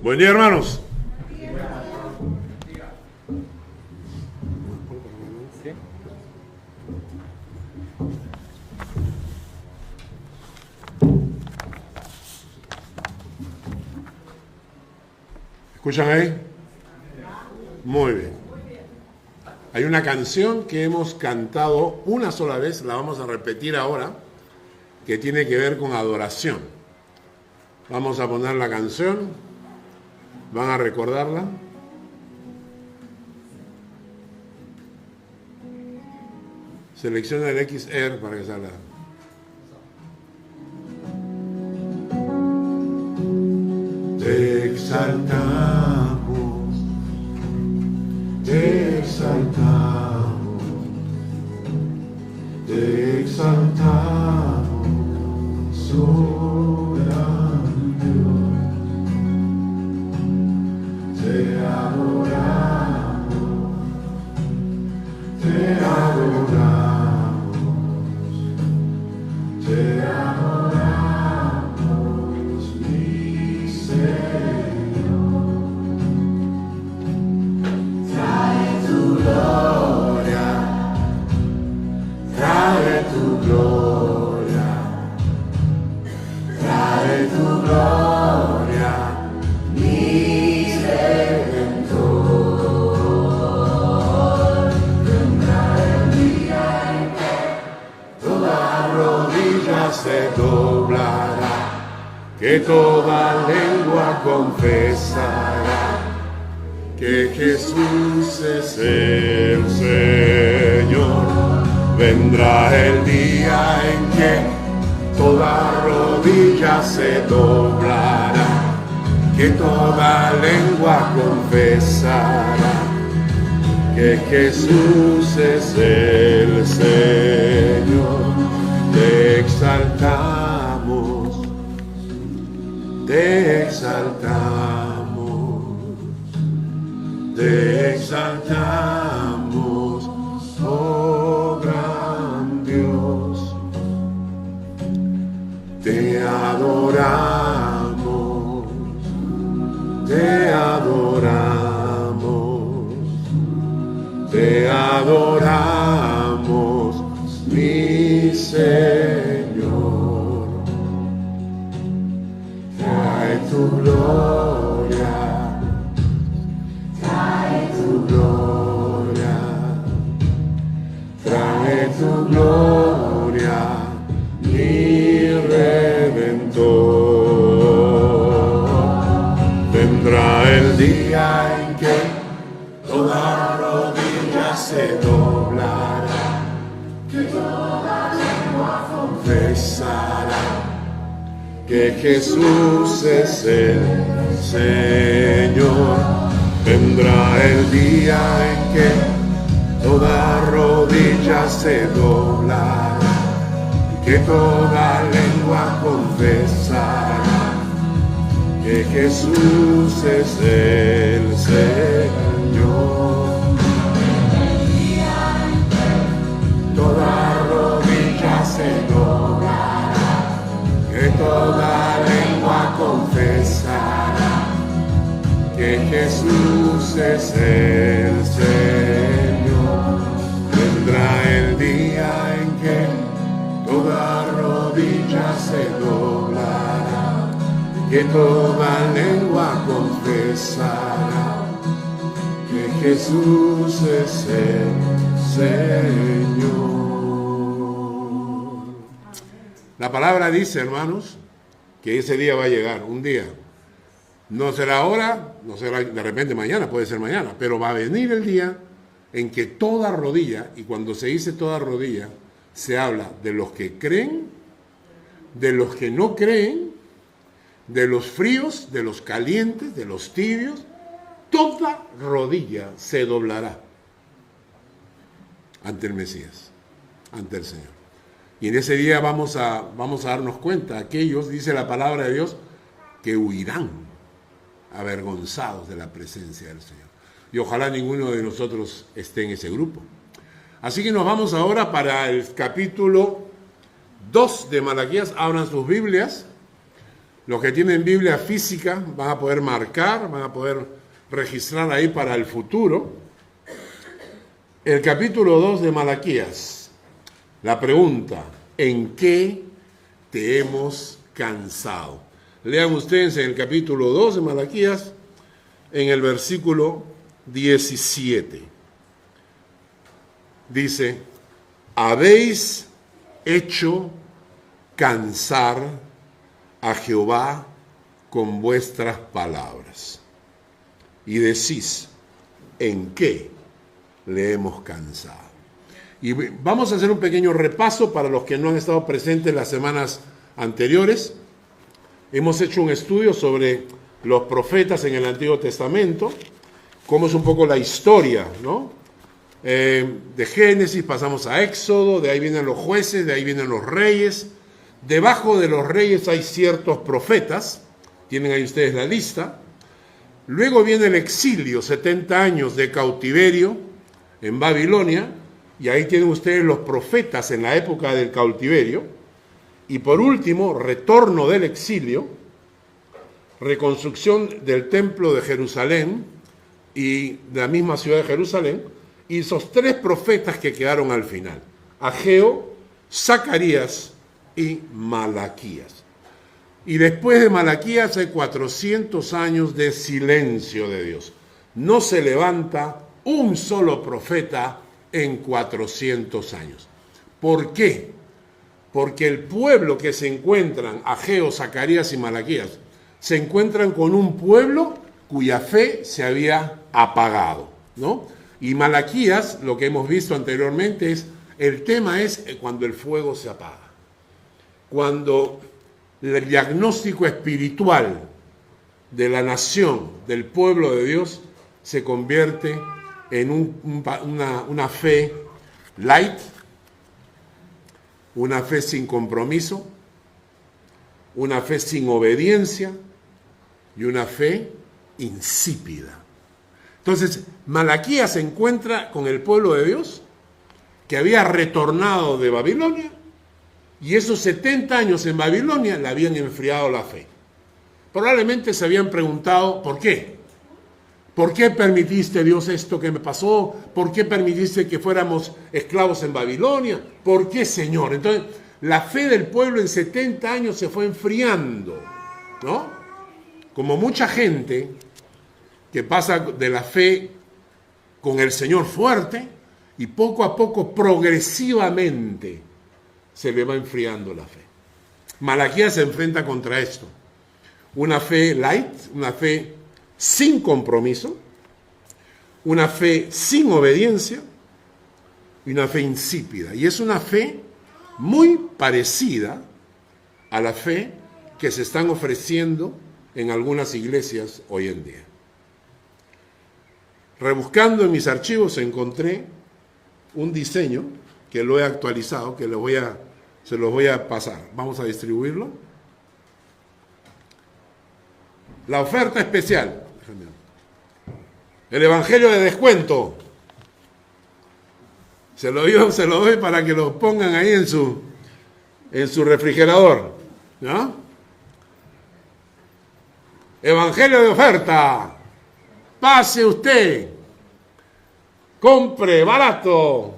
Buen día, hermanos. ¿Escuchan ahí? Muy bien. Hay una canción que hemos cantado una sola vez, la vamos a repetir ahora, que tiene que ver con adoración. Vamos a poner la canción, van a recordarla. Selecciona el XR para que salga. Te exaltamos, te exaltamos, te exaltamos, soberano Dios, te adoramos, te adoramos, te adoramos, mi Señor. Trae tu gloria, trae tu gloria, trae tu gloria, mi Redentor. Vendrá el día en que toda rodilla se doblará, que toda lengua confesará que Jesús es el Señor. Vendrá el día en que toda rodilla se doblará, que toda lengua confesará que Jesús es el Señor. Te exaltamos, te exaltamos, te exaltamos, oh gran Dios. Te adoramos, te adoramos, te adoramos, mi Señor. Trae tu gloria, trae tu gloria, trae tu gloria, mi Redentor. Vendrá el día en que toda rodilla se doblará, que toda lengua confesará que Jesús es el Señor. Vendrá el día en que toda rodilla se doblará, que toda lengua confesará que Jesús es el Señor. El día en que toda rodilla se doblará, que toda lengua confesará que Jesús es el Señor. Vendrá el día en que toda rodilla se doblará, que toda lengua confesará que Jesús es el Señor. La palabra dice, hermanos, que ese día va a llegar, un día. No será ahora, no será de repente mañana, puede ser mañana, pero va a venir el día en que toda rodilla, y cuando se dice toda rodilla, se habla de los que creen, de los que no creen, de los fríos, de los calientes, de los tibios, toda rodilla se doblará ante el Mesías, ante el Señor. Y en ese día vamos a darnos cuenta, aquellos, dice la palabra de Dios, que huirán avergonzados de la presencia del Señor. Y ojalá ninguno de nosotros esté en ese grupo. Así que nos vamos ahora para el capítulo 2 de Malaquías. Abran sus Biblias. Los que tienen Biblia física van a poder marcar, van a poder registrar ahí para el futuro. El capítulo 2 de Malaquías. La pregunta, ¿en qué te hemos cansado? Lean ustedes en el capítulo 2 de Malaquías, en el versículo 17. Dice, habéis hecho cansar a Jehová con vuestras palabras. Y decís, ¿en qué le hemos cansado? Y vamos a hacer un pequeño repaso para los que no han estado presentes las semanas anteriores. Hemos hecho un estudio sobre los profetas en el Antiguo Testamento, cómo es un poco la historia, ¿no? De Génesis pasamos a Éxodo, de ahí vienen los jueces, de ahí vienen los reyes. Debajo de los reyes hay ciertos profetas, tienen ahí ustedes la lista. Luego viene el exilio, 70 años de cautiverio en Babilonia, y ahí tienen ustedes los profetas en la época del cautiverio. Y por último, retorno del exilio, reconstrucción del templo de Jerusalén y de la misma ciudad de Jerusalén, y esos tres profetas que quedaron al final, Ageo, Zacarías y Malaquías. Y después de Malaquías hay 400 años de silencio de Dios. No se levanta un solo profeta en 400 años. ¿Por qué? Porque el pueblo que se encuentran, Ageo, Zacarías y Malaquías, se encuentran con un pueblo cuya fe se había apagado, ¿no? Y Malaquías, lo que hemos visto anteriormente, el tema es cuando el fuego se apaga. Cuando el diagnóstico espiritual de la nación, del pueblo de Dios, se convierte en una fe light, una fe sin compromiso, una fe sin obediencia y una fe insípida. Entonces, Malaquías se encuentra con el pueblo de Dios que había retornado de Babilonia, y esos 70 años en Babilonia le habían enfriado la fe. Probablemente se habían preguntado, ¿por qué? ¿Por qué permitiste, Dios, esto que me pasó? ¿Por qué permitiste que fuéramos esclavos en Babilonia? ¿Por qué, Señor? Entonces, la fe del pueblo en 70 años se fue enfriando, ¿no? Como mucha gente que pasa de la fe con el Señor fuerte y poco a poco, progresivamente, se le va enfriando la fe. Malaquías se enfrenta contra esto. Una fe light, una fe sin compromiso, una fe sin obediencia y una fe insípida. Y es una fe muy parecida a la fe que se están ofreciendo en algunas iglesias hoy en día. Rebuscando en mis archivos encontré un diseño que lo he actualizado, que se los voy a pasar. Vamos a distribuirlo. La oferta especial. El evangelio de descuento. Se lo doy para que lo pongan ahí en su refrigerador, ¿no? Evangelio de oferta. Pase usted. Compre barato.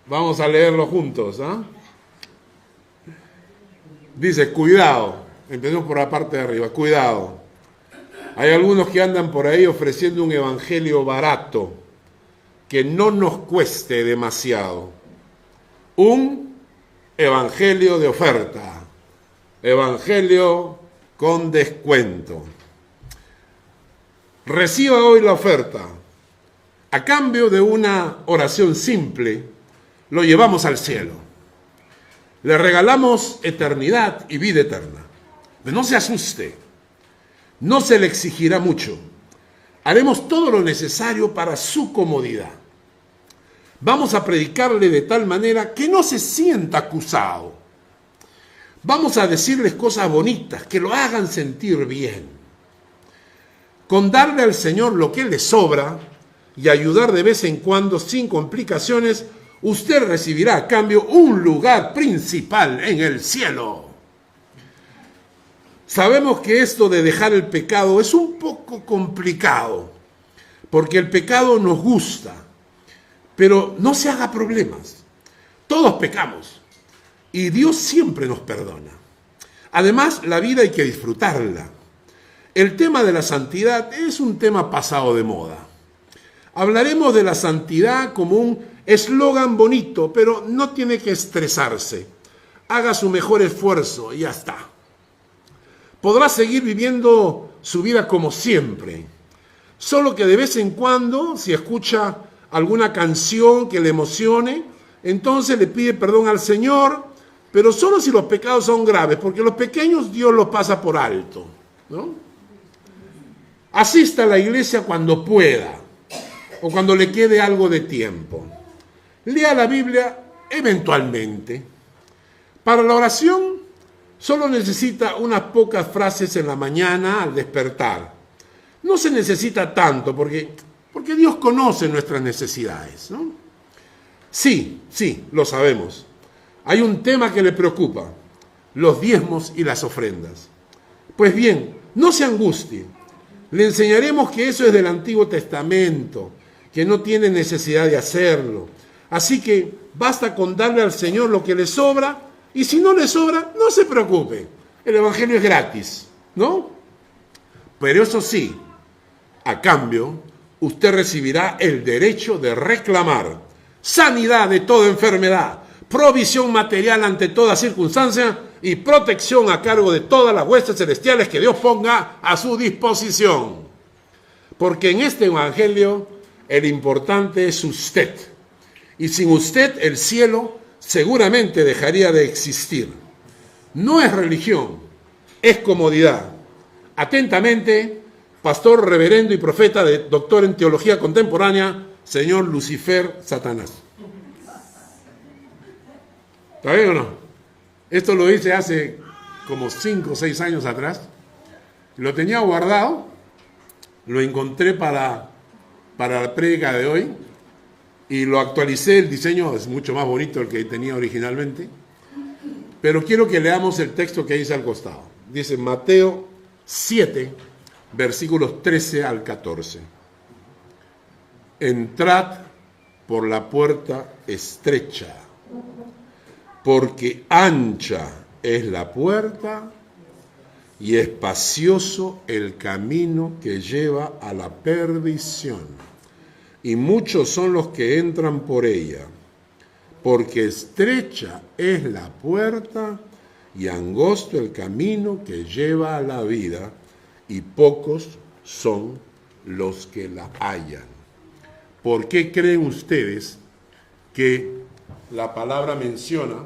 Vamos a leerlo juntos, ¿ah? Dice, cuidado. Empecemos por la parte de arriba. Cuidado. Hay algunos que andan por ahí ofreciendo un evangelio barato que no nos cueste demasiado. Un evangelio de oferta. Evangelio con descuento. Reciba hoy la oferta. A cambio de una oración simple, lo llevamos al cielo. Le regalamos eternidad y vida eterna. Pero no se asuste. No se le exigirá mucho. Haremos todo lo necesario para su comodidad. Vamos a predicarle de tal manera que no se sienta acusado. Vamos a decirles cosas bonitas que lo hagan sentir bien. Con darle al Señor lo que le sobra y ayudar de vez en cuando sin complicaciones, usted recibirá a cambio un lugar principal en el cielo. Sabemos que esto de dejar el pecado es un poco complicado, porque el pecado nos gusta, pero no se haga problemas. Todos pecamos y Dios siempre nos perdona. Además, la vida hay que disfrutarla. El tema de la santidad es un tema pasado de moda. Hablaremos de la santidad como un eslogan bonito, pero no tiene que estresarse. Haga su mejor esfuerzo y ya está. Podrá seguir viviendo su vida como siempre. Solo que de vez en cuando, si escucha alguna canción que le emocione, entonces le pide perdón al Señor, pero solo si los pecados son graves, porque los pequeños Dios los pasa por alto, ¿no? Asista a la iglesia cuando pueda o cuando le quede algo de tiempo. Lea la Biblia eventualmente. Para la oración solo necesita unas pocas frases en la mañana al despertar. No se necesita tanto porque Dios conoce nuestras necesidades, ¿no? Sí, lo sabemos. Hay un tema que le preocupa: los diezmos y las ofrendas. Pues bien, no se angustie. Le enseñaremos que eso es del Antiguo Testamento, que no tiene necesidad de hacerlo. Así que basta con darle al Señor lo que le sobra, y si no le sobra, no se preocupe. El Evangelio es gratis, ¿no? Pero eso sí, a cambio, usted recibirá el derecho de reclamar sanidad de toda enfermedad, provisión material ante toda circunstancia y protección a cargo de todas las huestes celestiales que Dios ponga a su disposición. Porque en este Evangelio el importante es usted. Y sin usted el cielo seguramente dejaría de existir. No es religión, es comodidad. Atentamente, pastor, reverendo y profeta, doctor en teología contemporánea, señor Lucifer Satanás. ¿Está bien o no? Esto lo hice hace como 5 o 6 años atrás. Lo tenía guardado, lo encontré para la prédica de hoy y lo actualicé. El diseño es mucho más bonito del que tenía originalmente. Pero quiero que leamos el texto que dice al costado. Dice Mateo 7, versículos 13 al 14. Entrad por la puerta estrecha, porque ancha es la puerta y espacioso el camino que lleva a la perdición, y muchos son los que entran por ella, porque estrecha es la puerta y angosto el camino que lleva a la vida, y pocos son los que la hallan. ¿Por qué creen ustedes que la palabra menciona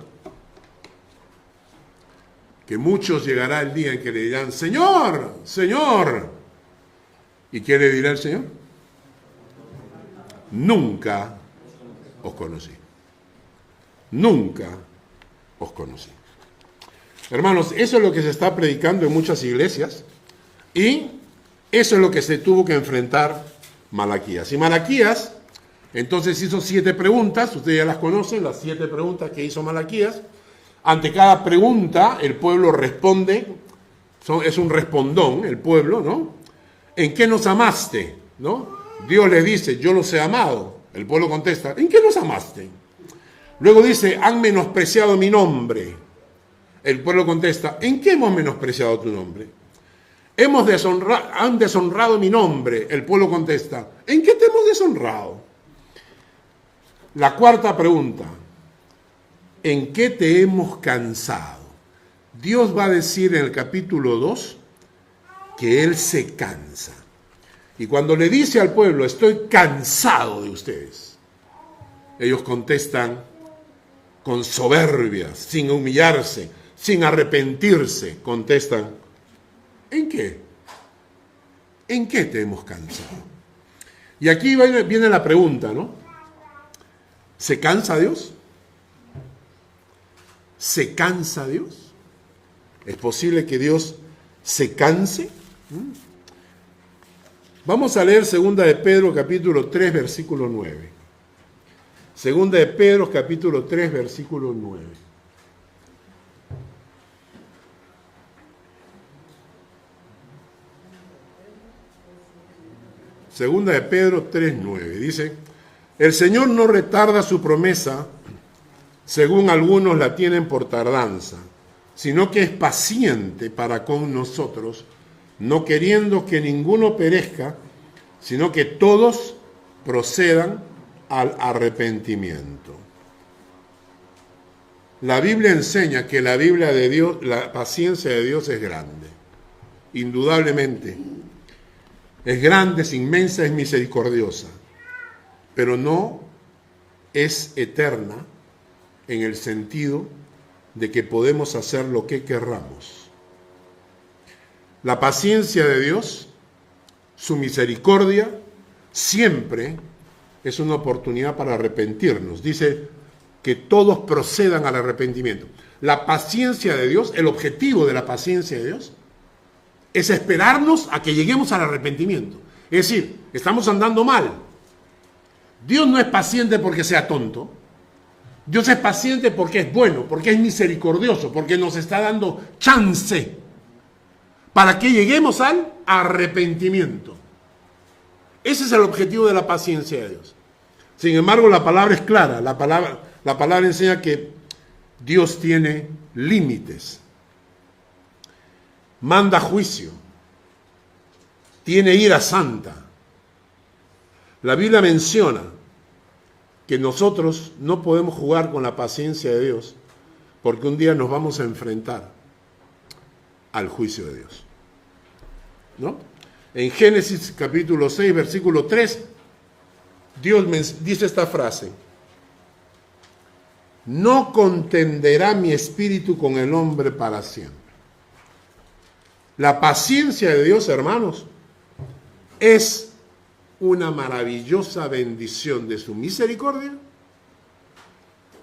que muchos llegará el día en que le dirán, Señor, Señor? ¿Y qué le dirá el Señor? Nunca os conocí. Nunca os conocí. Hermanos, eso es lo que se está predicando en muchas iglesias y eso es lo que se tuvo que enfrentar Malaquías. Y Malaquías entonces hizo 7 preguntas, ustedes ya las conocen, las 7 preguntas que hizo Malaquías. Ante cada pregunta el pueblo responde, es un respondón el pueblo, ¿no? ¿En qué nos amaste? ¿No? Dios les dice, yo los he amado. El pueblo contesta, ¿en qué nos amaste? Luego dice, han menospreciado mi nombre. El pueblo contesta, ¿en qué hemos menospreciado tu nombre? Han deshonrado mi nombre. El pueblo contesta, ¿en qué te hemos deshonrado? La cuarta pregunta, ¿en qué te hemos cansado? Dios va a decir en el capítulo 2 que Él se cansa. Y cuando le dice al pueblo, estoy cansado de ustedes, ellos contestan con soberbia, sin humillarse, sin arrepentirse, contestan, ¿en qué? ¿En qué te hemos cansado? Y aquí viene la pregunta, ¿no? ¿Se cansa Dios? ¿Se cansa Dios? ¿Es posible que Dios se canse? Vamos a leer 2 de Pedro, capítulo 3, versículo 9. Segunda de Pedro, capítulo 3, versículo 9. Segunda de Pedro 3:9 dice: el Señor no retarda su promesa, según algunos la tienen por tardanza, sino que es paciente para con nosotros, no queriendo que ninguno perezca, sino que todos procedan al arrepentimiento. La Biblia enseña que la Biblia de Dios, la paciencia de Dios es grande, indudablemente. Es grande, es inmensa, es misericordiosa, pero no es eterna en el sentido de que podemos hacer lo que querramos. La paciencia de Dios, su misericordia, siempre es una oportunidad para arrepentirnos. Dice que todos procedan al arrepentimiento. La paciencia de Dios, el objetivo de la paciencia de Dios, es esperarnos a que lleguemos al arrepentimiento. Es decir, estamos andando mal. Dios no es paciente porque sea tonto. Dios es paciente porque es bueno, porque es misericordioso, porque nos está dando chance para que lleguemos al arrepentimiento. Ese es el objetivo de la paciencia de Dios. Sin embargo, la palabra es clara. La palabra enseña que Dios tiene límites. Manda juicio, tiene ira santa. La Biblia menciona que nosotros no podemos jugar con la paciencia de Dios, porque un día nos vamos a enfrentar al juicio de Dios, ¿no? En Génesis capítulo 6, versículo 3, Dios dice esta frase: no contenderá mi espíritu con el hombre para siempre. La paciencia de Dios, hermanos, es una maravillosa bendición de su misericordia,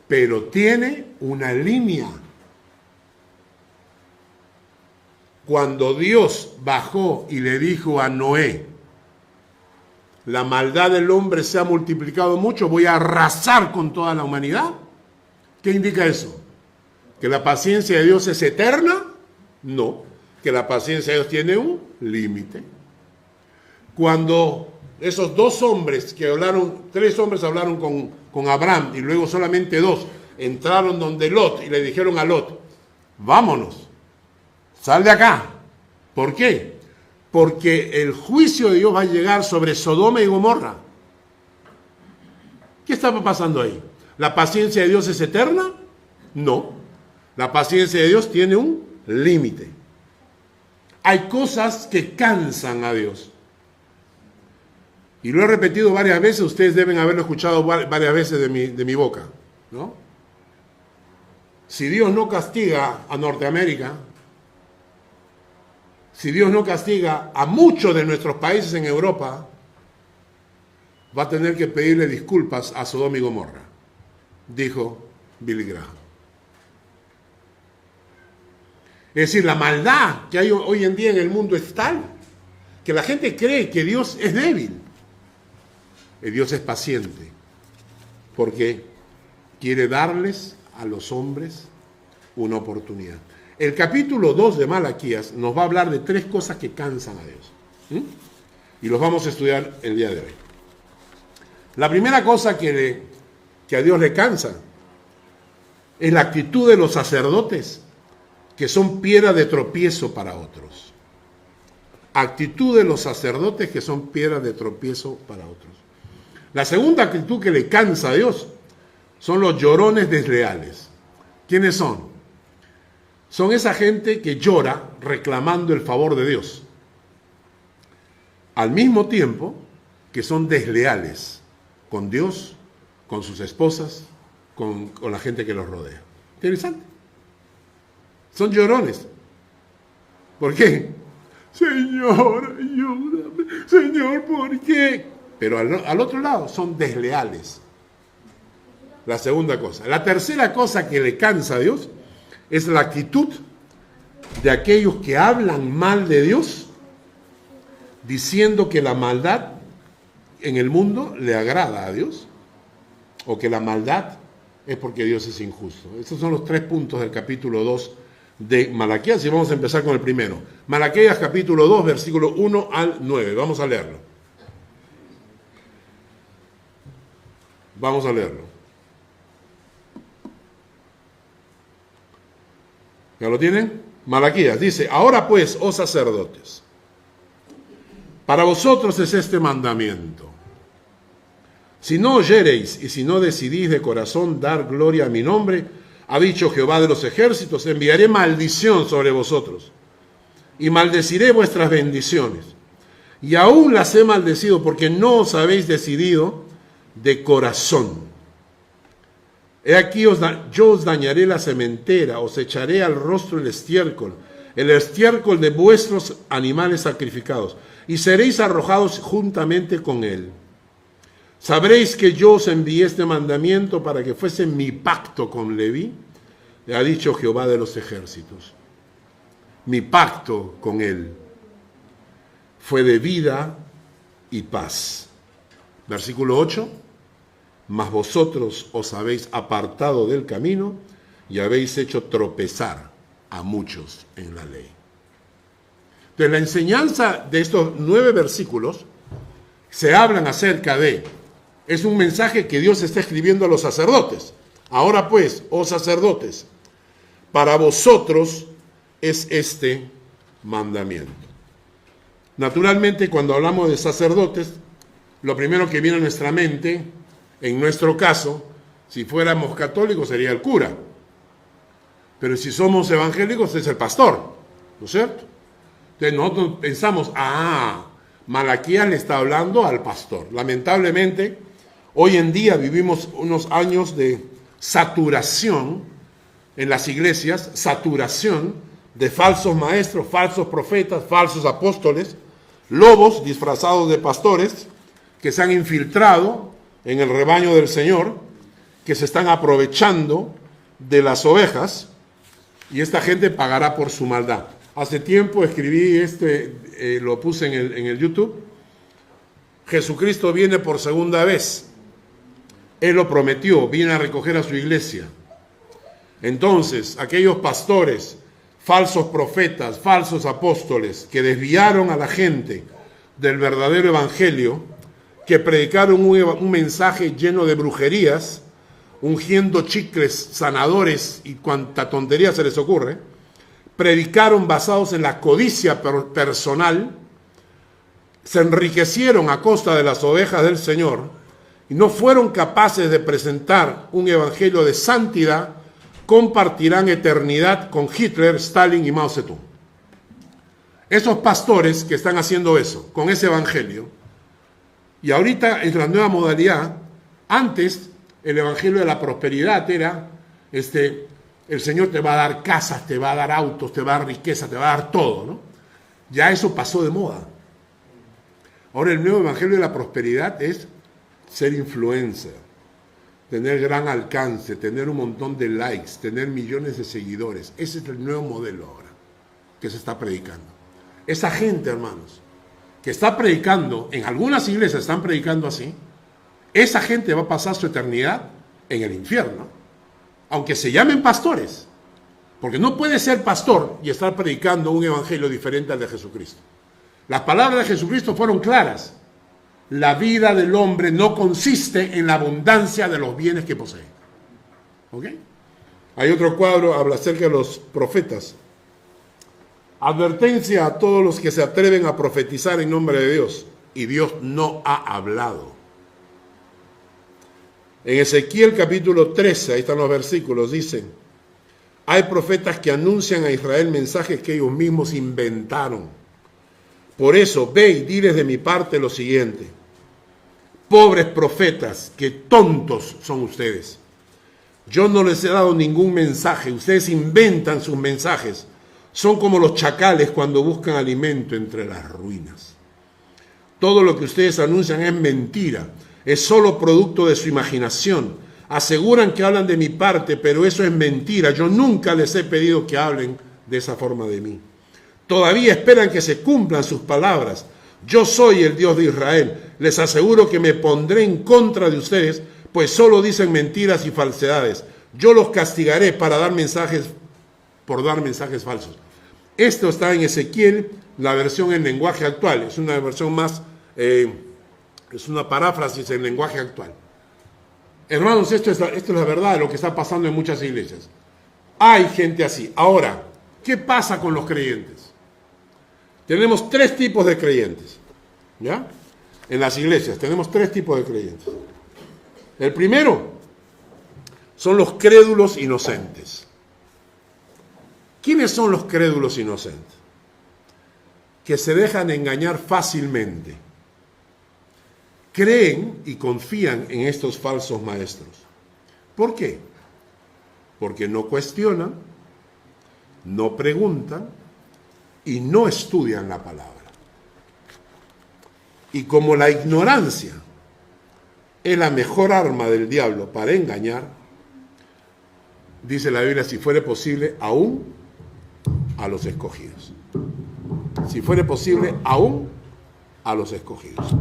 pero tiene una línea. Cuando Dios bajó y le dijo a Noé: la maldad del hombre se ha multiplicado mucho, voy a arrasar con toda la humanidad. ¿Qué indica eso? ¿Que la paciencia de Dios es eterna? No. Que la paciencia de Dios tiene un límite. Cuando esos dos hombres que hablaron, 3 hombres hablaron con Abraham y luego solamente 2 entraron donde Lot y le dijeron a Lot: vámonos, sal de acá. ¿Por qué? Porque el juicio de Dios va a llegar sobre Sodoma y Gomorra. ¿Qué estaba pasando ahí? ¿La paciencia de Dios es eterna? No. La paciencia de Dios tiene un límite. Hay cosas que cansan a Dios. Y lo he repetido varias veces, ustedes deben haberlo escuchado varias veces de mi boca, ¿no? Si Dios no castiga a Norteamérica, si Dios no castiga a muchos de nuestros países en Europa, va a tener que pedirle disculpas a Sodoma y Gomorra, dijo Billy Graham. Es decir, la maldad que hay hoy en día en el mundo es tal que la gente cree que Dios es débil. Y Dios es paciente porque quiere darles a los hombres una oportunidad. El capítulo 2 de Malaquías nos va a hablar de 3 cosas que cansan a Dios. Y los vamos a estudiar el día de hoy. La primera cosa que a Dios le cansa es la actitud de los sacerdotes, que son piedra de tropiezo para otros. Actitud de los sacerdotes que son piedra de tropiezo para otros. La segunda actitud que le cansa a Dios son los llorones desleales. ¿Quiénes son? Son esa gente que llora reclamando el favor de Dios, al mismo tiempo que son desleales con Dios, con sus esposas, con la gente que los rodea. Interesante. Son llorones. ¿Por qué? Señor, ayúdame. Señor, ¿por qué? Pero al otro lado son desleales. La segunda cosa. La tercera cosa que le cansa a Dios es la actitud de aquellos que hablan mal de Dios, diciendo que la maldad en el mundo le agrada a Dios. o que la maldad es porque Dios es injusto. Estos son los 3 puntos del capítulo 2 de Malaquías y vamos a empezar con el primero. Malaquías capítulo 2, versículo 1 al 9. Vamos a leerlo. Vamos a leerlo. ¿Ya lo tienen? Malaquías dice: ahora pues, oh sacerdotes, para vosotros es este mandamiento. Si no oyereis y si no decidís de corazón dar gloria a mi nombre, ha dicho Jehová de los ejércitos, enviaré maldición sobre vosotros y maldeciré vuestras bendiciones. Y aún las he maldecido porque no os habéis decidido de corazón. He aquí yo os dañaré la sementera, os echaré al rostro el estiércol de vuestros animales sacrificados, y seréis arrojados juntamente con él. Sabréis que yo os envié este mandamiento para que fuese mi pacto con Leví, le ha dicho Jehová de los ejércitos. Mi pacto con él fue de vida y paz. Versículo 8. Mas vosotros os habéis apartado del camino y habéis hecho tropezar a muchos en la ley. Entonces, la enseñanza de estos 9 versículos se hablan acerca de, es un mensaje que Dios está escribiendo a los sacerdotes. Ahora pues, oh sacerdotes, para vosotros es este mandamiento. Naturalmente, cuando hablamos de sacerdotes, lo primero que viene a nuestra mente, en nuestro caso, si fuéramos católicos sería el cura, pero si somos evangélicos es el pastor, ¿no es cierto? Entonces nosotros pensamos, Malaquías le está hablando al pastor. Lamentablemente, hoy en día vivimos unos años de saturación en las iglesias, saturación de falsos maestros, falsos profetas, falsos apóstoles, lobos disfrazados de pastores que se han infiltrado en el rebaño del Señor, que se están aprovechando de las ovejas, y esta gente pagará por su maldad. Hace tiempo escribí lo puse en el YouTube. Jesucristo viene por segunda vez. Él lo prometió, viene a recoger a su iglesia. Entonces, aquellos pastores, falsos profetas, falsos apóstoles, que desviaron a la gente del verdadero evangelio, que predicaron un mensaje lleno de brujerías, ungiendo chicles sanadores y cuanta tontería se les ocurre, predicaron basados en la codicia personal, se enriquecieron a costa de las ovejas del Señor y no fueron capaces de presentar un evangelio de santidad, compartirán eternidad con Hitler, Stalin y Mao Zedong. Esos pastores que están haciendo eso, con ese evangelio, y ahorita es la nueva modalidad. Antes el evangelio de la prosperidad era, el Señor te va a dar casas, te va a dar autos, te va a dar riqueza, te va a dar todo, ¿no? Ya eso pasó de moda. Ahora el nuevo evangelio de la prosperidad es ser influencer, tener gran alcance, tener un montón de likes, tener millones de seguidores. Ese es el nuevo modelo ahora que se está predicando. Esa gente, hermanos, que está predicando, en algunas iglesias están predicando así, esa gente va a pasar su eternidad en el infierno, aunque se llamen pastores, porque no puede ser pastor y estar predicando un evangelio diferente al de Jesucristo. Las palabras de Jesucristo fueron claras: la vida del hombre no consiste en la abundancia de los bienes que posee. ¿Ok? Hay otro cuadro, habla acerca de los profetas. Advertencia a todos los que se atreven a profetizar en nombre de Dios, y Dios no ha hablado. En Ezequiel capítulo 13, ahí están los versículos, dicen: hay profetas que anuncian a Israel mensajes que ellos mismos inventaron. Por eso, ve y diles de mi parte lo siguiente: pobres profetas, que tontos son ustedes. Yo no les he dado ningún mensaje, ustedes inventan sus mensajes. Son como los chacales cuando buscan alimento entre las ruinas. Todo lo que ustedes anuncian es mentira, es solo producto de su imaginación. Aseguran que hablan de mi parte, pero eso es mentira. Yo nunca les he pedido que hablen de esa forma de mí. Todavía esperan que se cumplan sus palabras. Yo soy el Dios de Israel. Les aseguro que me pondré en contra de ustedes pues solo dicen mentiras y falsedades. Yo los castigaré por dar mensajes falsos. Esto está en Ezequiel, la versión en lenguaje actual. Es una versión más, es una paráfrasis en lenguaje actual. Hermanos, esto es la verdad de lo que está pasando en muchas iglesias. Hay gente así. Ahora, ¿qué pasa con los creyentes? Tenemos 3 tipos de creyentes, ¿ya? En las iglesias tenemos 3 tipos de creyentes. El primero son los crédulos inocentes. ¿Quiénes son los crédulos inocentes? Que se dejan engañar fácilmente. Creen y confían en estos falsos maestros. ¿Por qué? Porque no cuestionan, no preguntan y no estudian la palabra. Y como la ignorancia es la mejor arma del diablo para engañar, dice la Biblia, si fuere posible, aún a los escogidos. Si fuere posible, aún a los escogidos.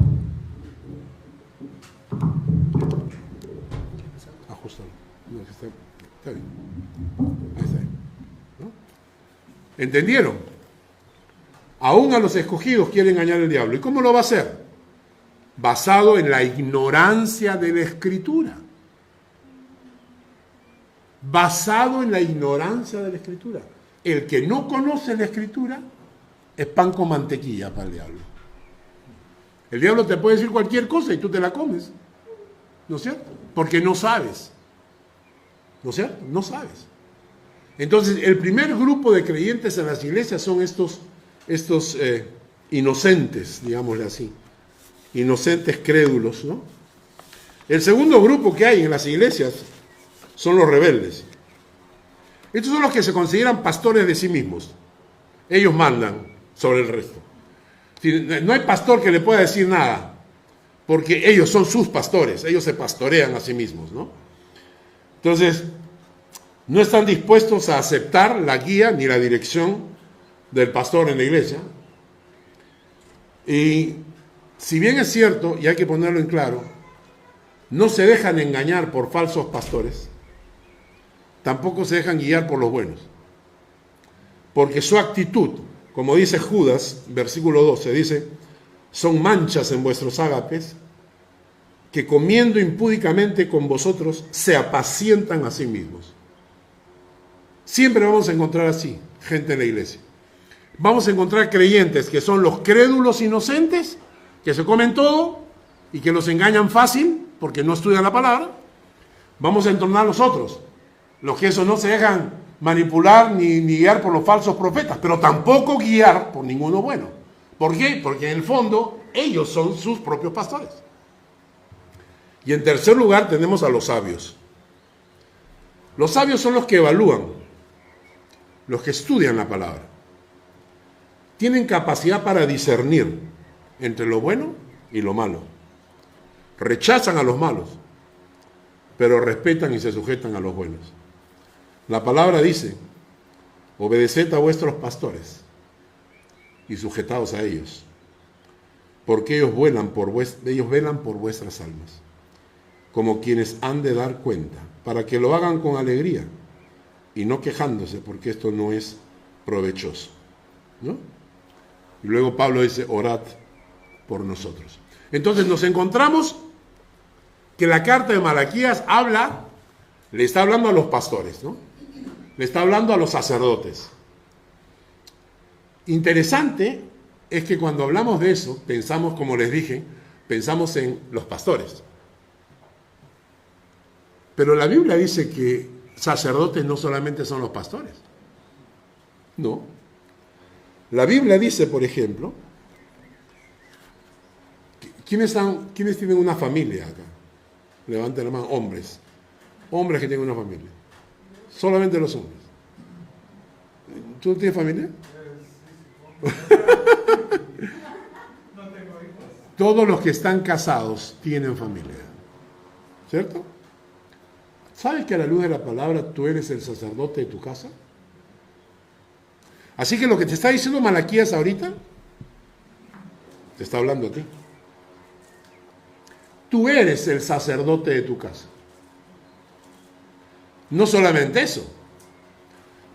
Ajustalo. No, está bien. Ahí está. ¿No? ¿Entendieron? Aún a los escogidos quiere engañar el diablo. ¿Y cómo lo va a hacer? Basado en la ignorancia de la Escritura. Basado en la ignorancia de la Escritura. El que no conoce la Escritura es pan con mantequilla para el diablo. El diablo te puede decir cualquier cosa y tú te la comes. ¿No es cierto? Porque no sabes. ¿No es cierto? No sabes. Entonces, el primer grupo de creyentes en las iglesias son estos inocentes, digámosle así. Inocentes crédulos, ¿no? El segundo grupo que hay en las iglesias son los rebeldes. Estos son los que se consideran pastores de sí mismos. Ellos mandan sobre el resto. No hay pastor que le pueda decir nada, porque ellos son sus pastores, ellos se pastorean a sí mismos, ¿no? Entonces, no están dispuestos a aceptar la guía ni la dirección del pastor en la iglesia. Y si bien es cierto, y hay que ponerlo en claro, no se dejan engañar por falsos pastores, tampoco se dejan guiar por los buenos. Porque su actitud, como dice Judas, versículo 12, dice, son manchas en vuestros ágapes, que comiendo impúdicamente con vosotros se apacientan a sí mismos. Siempre vamos a encontrar así, gente en la iglesia. Vamos a encontrar creyentes que son los crédulos inocentes, que se comen todo y que los engañan fácil porque no estudian la palabra. Vamos a entornar los otros, los que eso no se dejan manipular ni guiar por los falsos profetas, pero tampoco guiar por ninguno bueno. ¿Por qué? Porque en el fondo ellos son sus propios pastores. Y en tercer lugar tenemos a los sabios. Los sabios son los que evalúan, los que estudian la palabra. Tienen capacidad para discernir entre lo bueno y lo malo. Rechazan a los malos, pero respetan y se sujetan a los buenos. La palabra dice, obedeced a vuestros pastores y sujetaos a ellos, porque ellos velan por vuestras almas, como quienes han de dar cuenta, para que lo hagan con alegría y no quejándose, porque esto no es provechoso, ¿no? Y luego Pablo dice, orad por nosotros. Entonces nos encontramos que la carta de Malaquías le está hablando a los pastores, ¿no? Le está hablando a los sacerdotes. Interesante es que cuando hablamos de eso, pensamos, como les dije, pensamos en los pastores. Pero la Biblia dice que sacerdotes no solamente son los pastores. No. La Biblia dice, por ejemplo, ¿quiénes tienen una familia acá? Levanten la mano, hombres. Hombres que tienen una familia. Solamente los hombres. ¿Tú tienes familia? No tengo hijos. Todos los que están casados tienen familia. ¿Cierto? ¿Sabes que a la luz de la palabra tú eres el sacerdote de tu casa? Así que lo que te está diciendo Malaquías ahorita, te está hablando a ti. tú eres el sacerdote de tu casa. No solamente eso,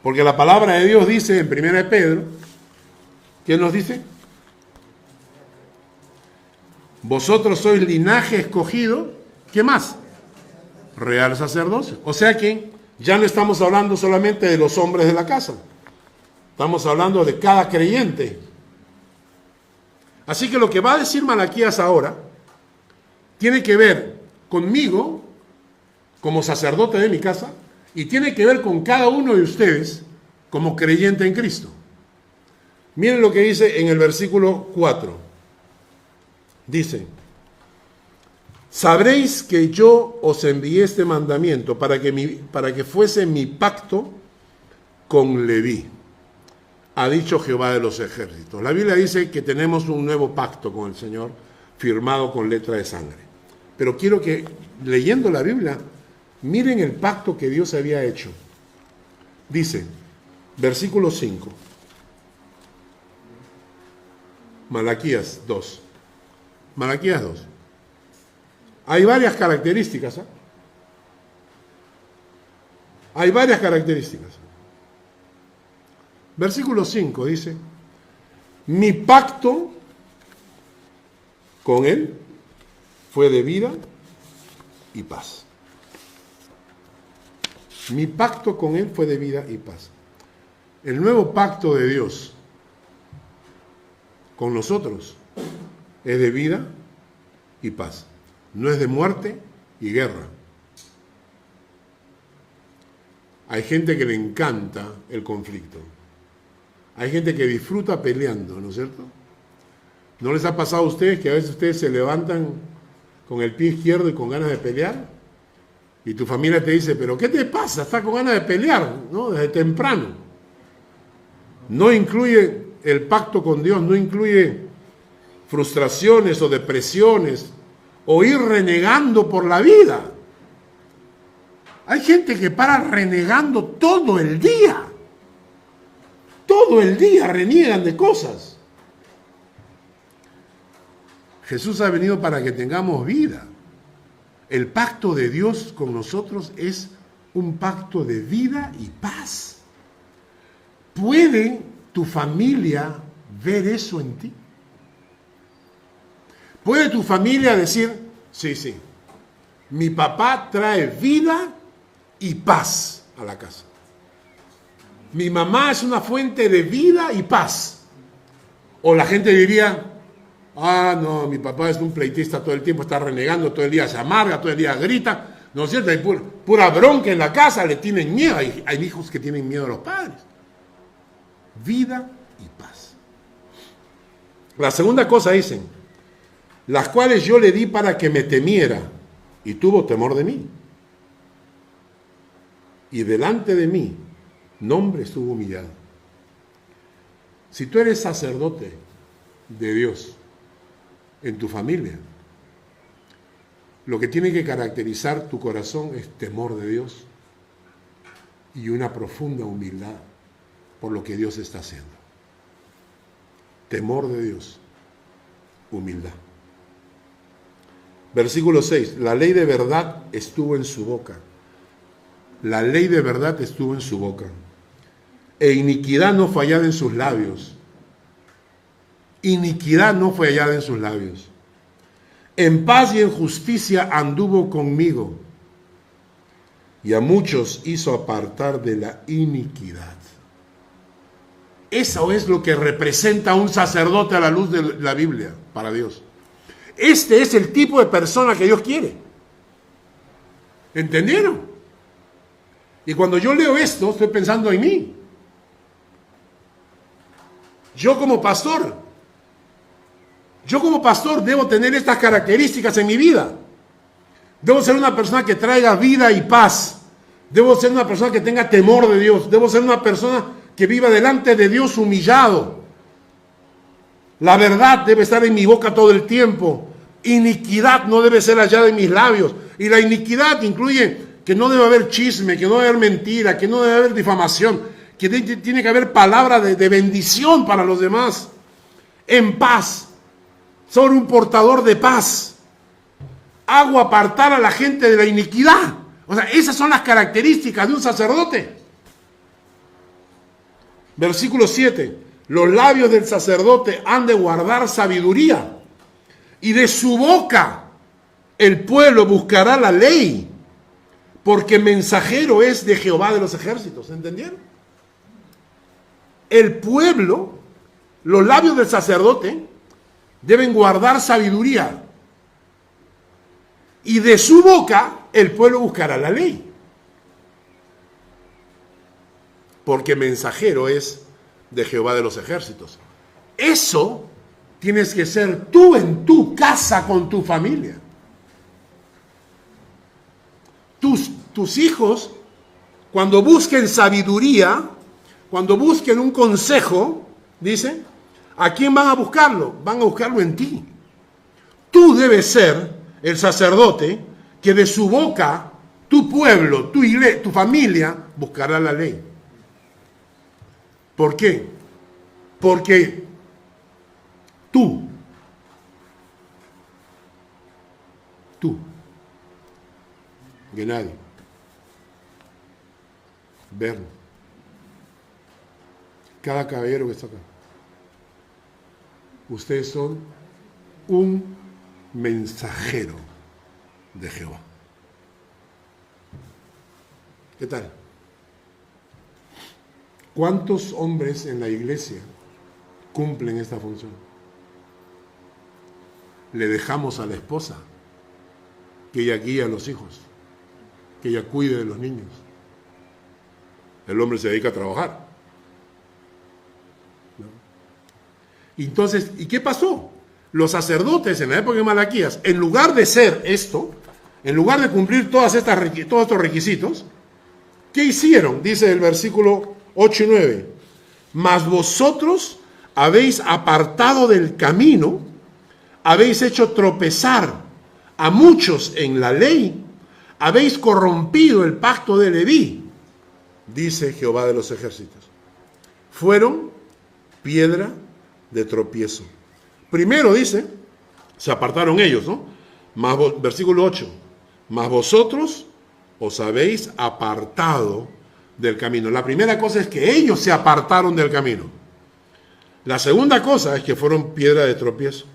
porque la palabra de Dios dice en 1 de Pedro, ¿qué nos dice? Vosotros sois linaje escogido, ¿qué más? Real sacerdocio. O sea que ya no estamos hablando solamente de los hombres de la casa, estamos hablando de cada creyente. Así que lo que va a decir Malaquías ahora tiene que ver conmigo como sacerdote de mi casa y tiene que ver con cada uno de ustedes como creyente en Cristo. Miren lo que dice en el versículo 4. Dice: sabréis que yo os envié este mandamiento para que fuese mi pacto con Leví, ha dicho Jehová de los ejércitos. La Biblia dice que tenemos un nuevo pacto con el Señor, firmado con letra de sangre. Pero quiero que, leyendo la Biblia, miren el pacto que Dios había hecho. Dice, versículo 5, Malaquías 2. Malaquías 2. Hay varias características. Hay varias características. Versículo 5 dice: mi pacto con él fue de vida y paz. Mi pacto con él fue de vida y paz. El nuevo pacto de Dios con nosotros es de vida y paz. No es de muerte y guerra. Hay gente que le encanta el conflicto. Hay gente que disfruta peleando, ¿no es cierto? ¿No les ha pasado a ustedes que a veces ustedes se levantan con el pie izquierdo y con ganas de pelear? Y tu familia te dice, ¿pero qué te pasa? Estás con ganas de pelear, ¿no? Desde temprano. No incluye el pacto con Dios, no incluye frustraciones o depresiones o ir renegando por la vida. Hay gente que para renegando todo el día. Todo el día reniegan de cosas. Jesús ha venido para que tengamos vida. El pacto de Dios con nosotros es un pacto de vida y paz. ¿Puede tu familia ver eso en ti? ¿Puede tu familia decir, sí, mi papá trae vida y paz a la casa? Mi mamá es una fuente de vida y paz. O la gente diría, no, mi papá es un pleitista todo el tiempo, está renegando, todo el día se amarga, todo el día grita, ¿no es cierto? Hay pura bronca en la casa, le tienen miedo. Hay hijos que tienen miedo a los padres. Vida y paz. La segunda cosa dicen, las cuales yo le di para que me temiera, y tuvo temor de mí. Y delante de mí, nombre estuvo humillado. Si tú eres sacerdote de Dios en tu familia, lo que tiene que caracterizar tu corazón es temor de Dios y una profunda humildad por lo que Dios está haciendo. Temor de Dios, humildad. Versículo 6, la ley de verdad estuvo en su boca. La ley de verdad estuvo en su boca. E iniquidad no fue hallada en sus labios. Iniquidad no fue hallada en sus labios. En paz y en justicia anduvo conmigo. Y a muchos hizo apartar de la iniquidad. Eso es lo que representa un sacerdote a la luz de la Biblia para Dios. Este es el tipo de persona que Dios quiere. ¿Entendieron? Y cuando yo leo esto, estoy pensando en mí. Yo como pastor debo tener estas características en mi vida. Debo ser una persona que traiga vida y paz. Debo ser una persona que tenga temor de Dios. Debo ser una persona que viva delante de Dios humillado. La verdad debe estar en mi boca todo el tiempo. Iniquidad no debe ser hallada en mis labios. Y la iniquidad incluye que no debe haber chisme, que no debe haber mentira, que no debe haber difamación, que tiene que haber palabra de bendición para los demás. En paz. Soy un portador de paz. Hago apartar a la gente de la iniquidad. O sea, esas son las características de un sacerdote. Versículo 7. Los labios del sacerdote han de guardar sabiduría, y de su boca el pueblo buscará la ley, porque mensajero es de Jehová de los ejércitos. ¿Entendieron? El pueblo, los labios del sacerdote, deben guardar sabiduría, y de su boca el pueblo buscará la ley, porque mensajero es de Jehová de los ejércitos. Eso tienes que ser tú en tu casa con tu familia. Tus hijos, cuando busquen sabiduría, cuando busquen un consejo, dice, ¿a quién van a buscarlo? Van a buscarlo en ti. Tú debes ser el sacerdote que de su boca, tu pueblo, tu iglesia, tu familia, buscará la ley. ¿Por qué? Porque tú, Gennady, Berno, cada caballero que está acá, ustedes son un mensajero de Jehová. ¿Qué tal? ¿Cuántos hombres en la iglesia cumplen esta función? Le dejamos a la esposa que ella guíe a los hijos, que ella cuide de los niños. El hombre se dedica a trabajar. ¿No? Entonces, ¿y qué pasó? Los sacerdotes en la época de Malaquías, en lugar de ser esto, en lugar de cumplir todos estos requisitos, ¿qué hicieron? Dice el versículo 8 y 9. Mas vosotros habéis apartado del camino, habéis hecho tropezar a muchos en la ley, habéis corrompido el pacto de Leví, dice Jehová de los ejércitos. Fueron piedra de tropiezo. Primero dice, se apartaron ellos, ¿no? Versículo 8. Mas vosotros os habéis apartado del camino. La primera cosa es que ellos se apartaron del camino. La segunda cosa es que fueron piedra de tropiezo.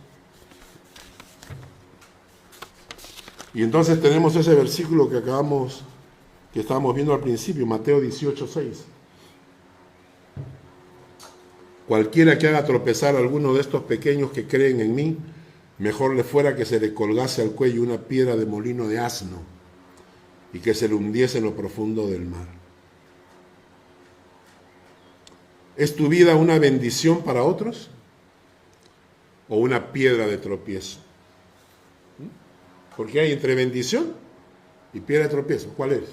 Y entonces tenemos ese versículo que estábamos viendo al principio, Mateo 18:6. Cualquiera que haga tropezar a alguno de estos pequeños que creen en mí, mejor le fuera que se le colgase al cuello una piedra de molino de asno y que se le hundiese en lo profundo del mar. ¿Es tu vida una bendición para otros o una piedra de tropiezo? Porque hay entre bendición y piedra de tropiezo. ¿Cuál es?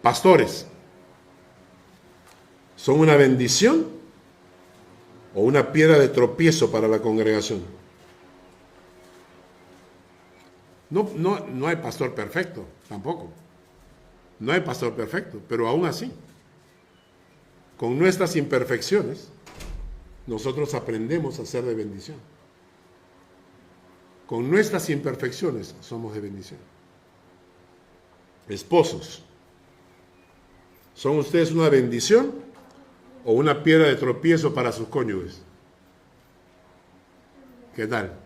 Pastores, ¿son una bendición o una piedra de tropiezo para la congregación? No hay pastor perfecto, tampoco. No hay pastor perfecto, pero aún así, con nuestras imperfecciones, nosotros aprendemos a ser de bendición. Con nuestras imperfecciones somos de bendición. Esposos, ¿son ustedes una bendición o una piedra de tropiezo para sus cónyuges? ¿Qué tal?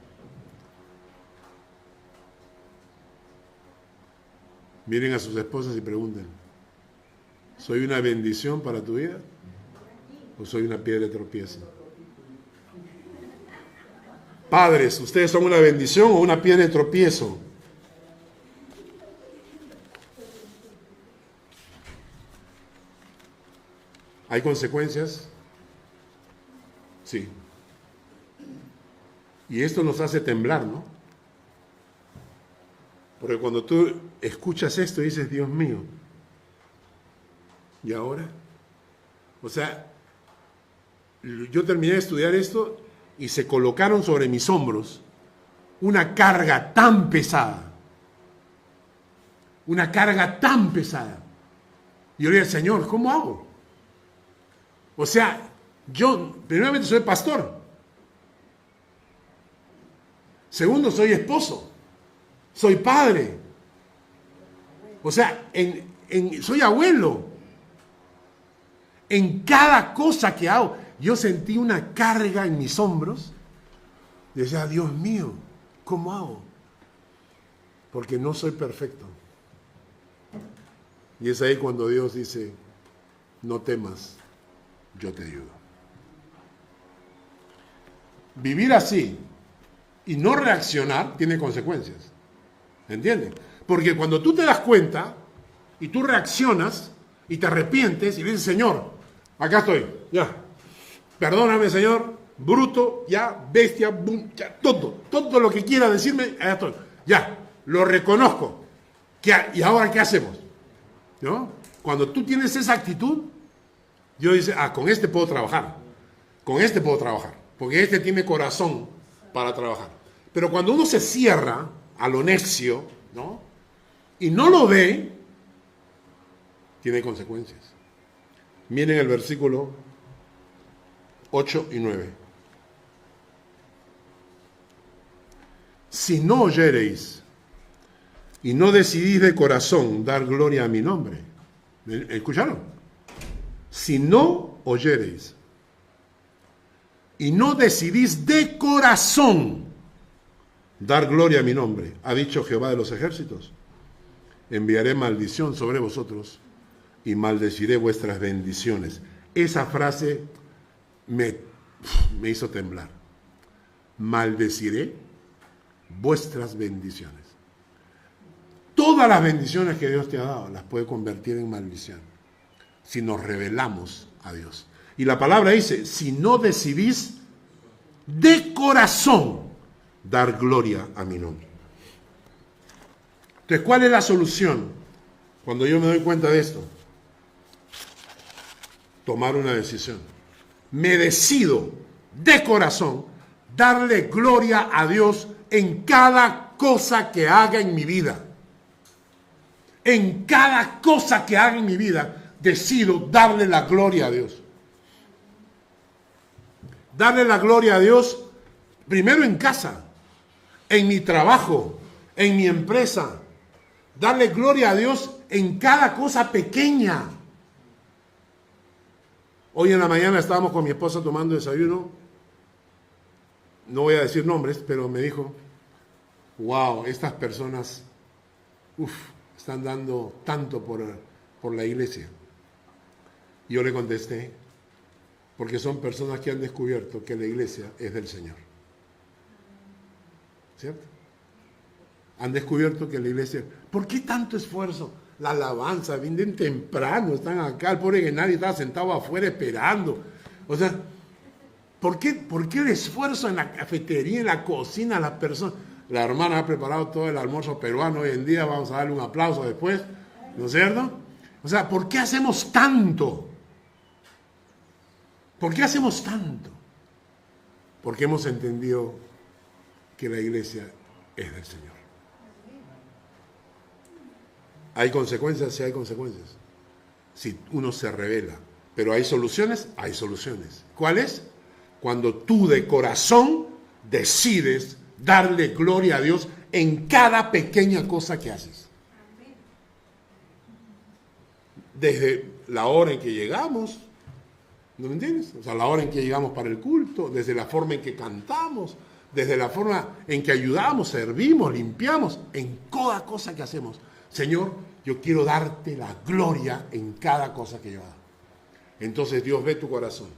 Miren a sus esposas y pregunten, ¿soy una bendición para tu vida o soy una piedra de tropiezo? Padres, ¿ustedes son una bendición o una piedra de tropiezo? ¿Hay consecuencias? Sí. Y esto nos hace temblar, ¿no? Porque cuando tú escuchas esto dices, Dios mío, ¿y ahora? O sea, yo terminé de estudiar esto y se colocaron sobre mis hombros una carga tan pesada. Una carga tan pesada. Y yo le dije, Señor, ¿cómo hago? O sea, yo primeramente soy pastor. Segundo, soy esposo. Soy padre. O sea, soy abuelo. En cada cosa que hago, yo sentí una carga en mis hombros. Decía, Dios mío, ¿cómo hago? Porque no soy perfecto. Y es ahí cuando Dios dice, no temas, yo te ayudo. Vivir así y no reaccionar tiene consecuencias. ¿Entiendes? Porque cuando tú te das cuenta y tú reaccionas y te arrepientes y dices, Señor, acá estoy, ya. Perdóname, Señor, bruto, ya, bestia, boom, ya, todo lo que quiera decirme, allá estoy. Ya, lo reconozco. ¿Y ahora qué hacemos? ¿No? Cuando tú tienes esa actitud, Dios dice, con este puedo trabajar. Con este puedo trabajar. Porque este tiene corazón para trabajar. Pero cuando uno se cierra a lo necio, ¿no? Y no lo ve, tiene consecuencias. Miren el versículo 8 y 9. Si no oyereis y no decidís de corazón dar gloria a mi nombre. ¿Escucharon? Si no oyereis y no decidís de corazón dar gloria a mi nombre, ha dicho Jehová de los ejércitos, enviaré maldición sobre vosotros y maldeciré vuestras bendiciones. Esa frase me hizo temblar. Maldeciré vuestras bendiciones. Todas las bendiciones que Dios te ha dado las puede convertir en maldición si nos rebelamos a Dios. Y la palabra dice, si no decidís de corazón dar gloria a mi nombre. Entonces, ¿cuál es la solución cuando yo me doy cuenta de esto? Tomar una decisión. Me decido de corazón darle gloria a Dios en cada cosa que haga en mi vida. En cada cosa que haga en mi vida, decido darle la gloria a Dios. Darle la gloria a Dios primero en casa, en mi trabajo, en mi empresa. Darle gloria a Dios en cada cosa pequeña. Hoy en la mañana estábamos con mi esposa tomando desayuno. No voy a decir nombres, pero me dijo, wow, estas personas están dando tanto por la iglesia. Y yo le contesté, porque son personas que han descubierto que la iglesia es del Señor. ¿Cierto? Han descubierto que la iglesia... ¿Por qué tanto esfuerzo? La alabanza, vienen temprano, están acá, el pobre que nadie estaba sentado afuera esperando. O sea, ¿por qué el esfuerzo en la cafetería, en la cocina, las personas? La hermana ha preparado todo el almuerzo peruano hoy en día, vamos a darle un aplauso después, ¿no es cierto? O sea, ¿por qué hacemos tanto? ¿Por qué hacemos tanto? Porque hemos entendido que la iglesia es del Señor. ¿Hay consecuencias? Sí hay consecuencias. Si uno se revela. Pero ¿hay soluciones? Hay soluciones. ¿Cuáles? Cuando tú de corazón decides darle gloria a Dios en cada pequeña cosa que haces. Desde la hora en que llegamos, ¿no me entiendes? O sea, la hora en que llegamos para el culto, desde la forma en que cantamos, desde la forma en que ayudamos, servimos, limpiamos, en cada cosa que hacemos. Señor, yo quiero darte la gloria en cada cosa que yo hago. Entonces Dios ve tu corazón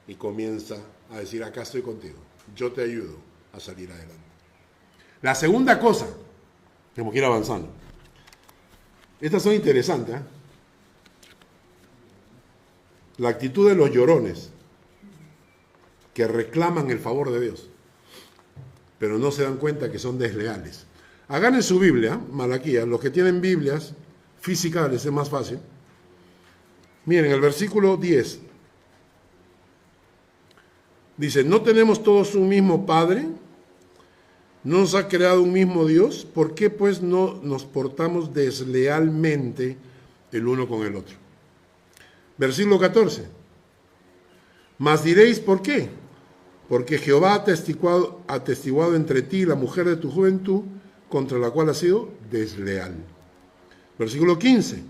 y comienza a decir, acá estoy contigo, yo te ayudo a salir adelante. La segunda cosa, tenemos que ir avanzando. Estas son interesantes, ¿eh? La actitud de los llorones que reclaman el favor de Dios, pero no se dan cuenta que son desleales. Hagan en su Biblia, Malaquías, los que tienen Biblias físicas les es más fácil. Miren, el versículo 10 dice, ¿no tenemos todos un mismo Padre? ¿No nos ha creado un mismo Dios? ¿Por qué pues no nos portamos deslealmente el uno con el otro? Versículo 14. Mas diréis, ¿por qué? Porque Jehová ha atestiguado entre ti y la mujer de tu juventud, contra la cual has sido desleal. Versículo 15.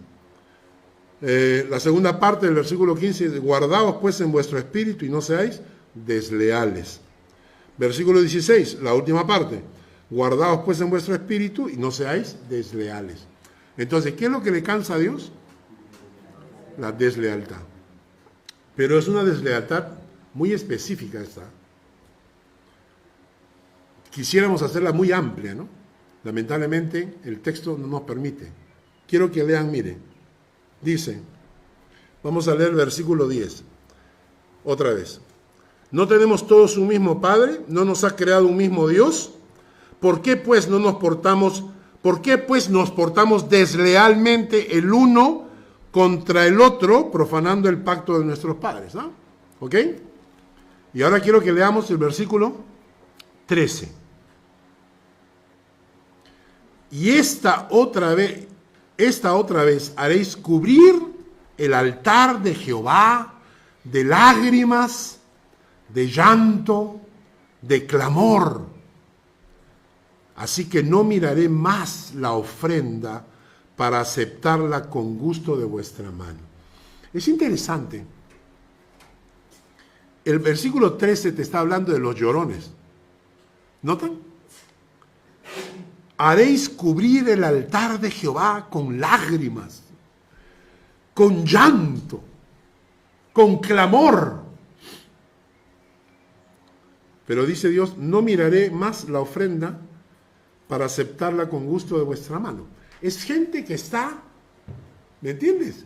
La segunda parte del versículo 15 dice, guardaos pues en vuestro espíritu y no seáis desleales. Versículo 16, la última parte. Guardaos pues en vuestro espíritu y no seáis desleales. Entonces, ¿qué es lo que le cansa a Dios? La deslealtad. Pero es una deslealtad muy específica esta. Quisiéramos hacerla muy amplia, ¿no? Lamentablemente el texto no nos permite. Quiero que lean, mire. Dice, vamos a leer el versículo 10. Otra vez. ¿No tenemos todos un mismo Padre? ¿No nos ha creado un mismo Dios? ¿Por qué pues nos portamos deslealmente el uno contra el otro, profanando el pacto de nuestros padres? ¿No? ¿Ok? Y ahora quiero que leamos el versículo 13. Y esta otra vez haréis cubrir el altar de Jehová de lágrimas, de llanto, de clamor. Así que no miraré más la ofrenda para aceptarla con gusto de vuestra mano. Es interesante. El versículo 13 te está hablando de los llorones. ¿Notan? Haréis cubrir el altar de Jehová con lágrimas, con llanto, con clamor. Pero dice Dios, no miraré más la ofrenda para aceptarla con gusto de vuestra mano. Es gente que está, ¿me entiendes?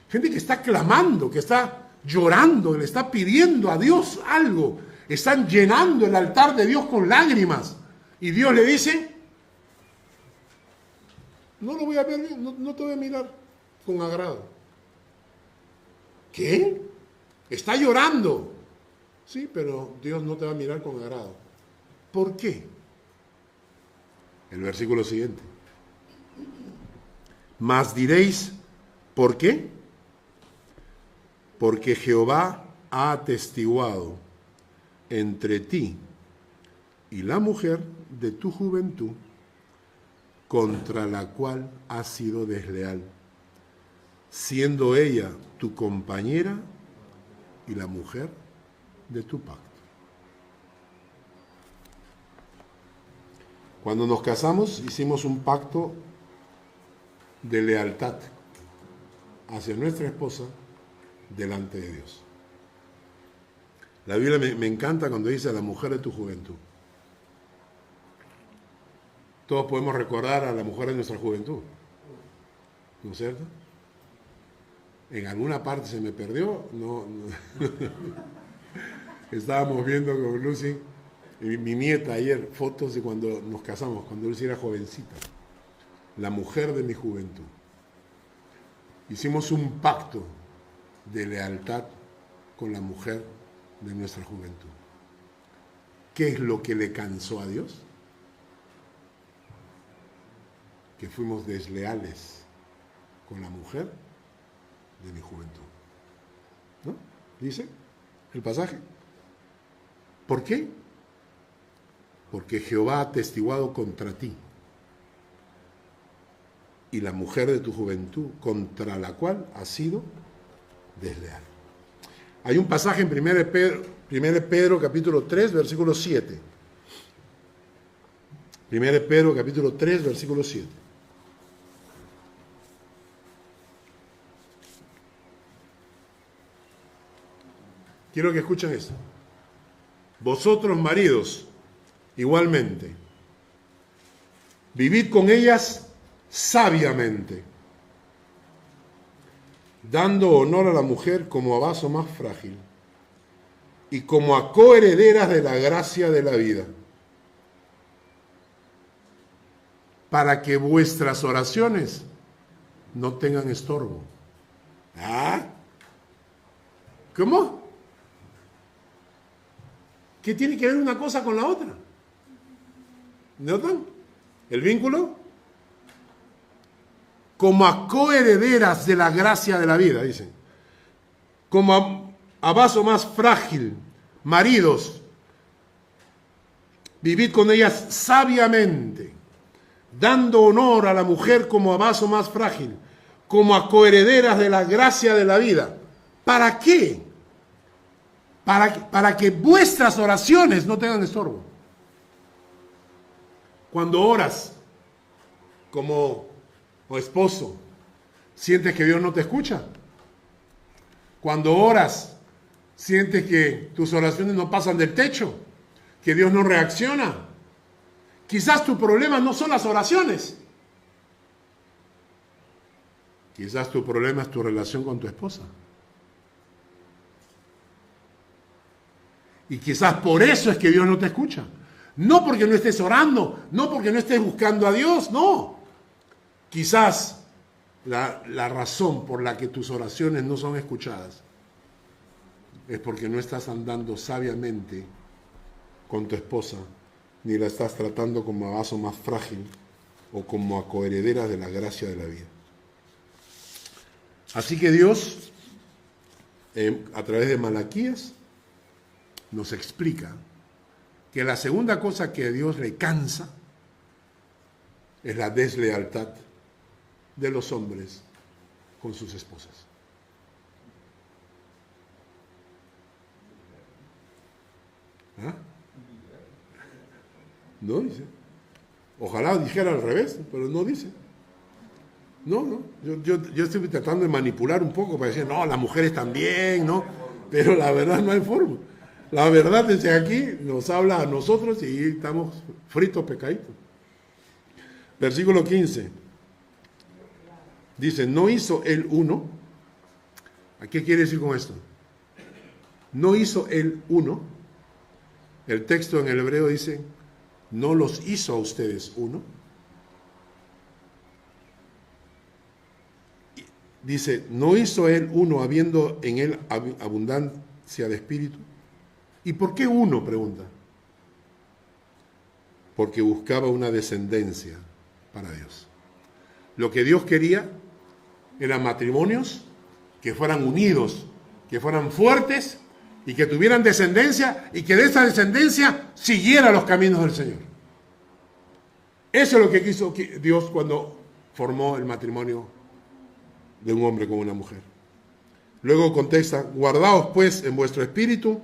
Gente que está clamando, que está llorando, que le está pidiendo a Dios algo. Están llenando el altar de Dios con lágrimas. Y Dios le dice, no lo voy a ver, no te voy a mirar con agrado. ¿Qué? Está llorando. Sí, pero Dios no te va a mirar con agrado. ¿Por qué? El versículo siguiente. Mas diréis, ¿por qué? Porque Jehová ha atestiguado entre ti y la mujer de tu juventud, contra la cual has sido desleal, siendo ella tu compañera y la mujer de tu pacto. Cuando nos casamos, hicimos un pacto de lealtad hacia nuestra esposa delante de Dios. La Biblia me encanta cuando dice a la mujer de tu juventud. Todos podemos recordar a la mujer de nuestra juventud, ¿no es cierto? En alguna parte se me perdió, no. Estábamos viendo con Lucy, mi nieta ayer, fotos de cuando nos casamos, cuando Lucy era jovencita, la mujer de mi juventud. Hicimos un pacto de lealtad con la mujer de nuestra juventud. ¿Qué es lo que le cansó a Dios? Que fuimos desleales con la mujer de mi juventud. ¿No? Dice el pasaje. ¿Por qué? Porque Jehová ha atestiguado contra ti y la mujer de tu juventud, contra la cual has sido desleal. Hay un pasaje en 1 Pedro capítulo 3, versículo 7. 1 Pedro capítulo 3, versículo 7. Quiero que escuchen eso. Vosotros, maridos, igualmente, vivid con ellas sabiamente, dando honor a la mujer como a vaso más frágil y como a coherederas de la gracia de la vida, para que vuestras oraciones no tengan estorbo. ¿Ah? ¿Cómo? ¿Qué tiene que ver una cosa con la otra? ¿Notan el vínculo? Como a coherederas de la gracia de la vida, dicen. Como a vaso más frágil, maridos, Vivid con ellas sabiamente, dando honor a la mujer como a vaso más frágil, como a coherederas de la gracia de la vida. ¿Para qué? Para que vuestras oraciones no tengan estorbo. Cuando oras como esposo, ¿sientes que Dios no te escucha? Cuando oras, ¿sientes que tus oraciones no pasan del techo? ¿Que Dios no reacciona? Quizás tu problema no son las oraciones. Quizás tu problema es tu relación con tu esposa. Y quizás por eso es que Dios no te escucha. No porque no estés orando, no porque no estés buscando a Dios, no. Quizás la razón por la que tus oraciones no son escuchadas es porque no estás andando sabiamente con tu esposa, ni la estás tratando como a vaso más frágil o como a coherederas de la gracia de la vida. Así que Dios, a través de Malaquías, nos explica que la segunda cosa que a Dios le cansa es la deslealtad de los hombres con sus esposas. ¿Ah? No dice. Ojalá dijera al revés, pero no dice. No. Yo estoy tratando de manipular un poco para decir, no, las mujeres también, ¿no? Pero la verdad no hay forma. La verdad desde aquí nos habla a nosotros y estamos fritos, pecaditos. Versículo 15. Dice, no hizo él uno. ¿A qué quiere decir con esto? No hizo él uno. El texto en el hebreo dice, no los hizo a ustedes uno. Dice, no hizo él uno habiendo en él abundancia de espíritu. ¿Y por qué uno? Pregunta. Porque buscaba una descendencia para Dios. Lo que Dios quería eran matrimonios que fueran unidos, que fueran fuertes y que tuvieran descendencia y que de esa descendencia siguiera los caminos del Señor. Eso es lo que quiso Dios cuando formó el matrimonio de un hombre con una mujer. Luego contesta, guardaos pues en vuestro espíritu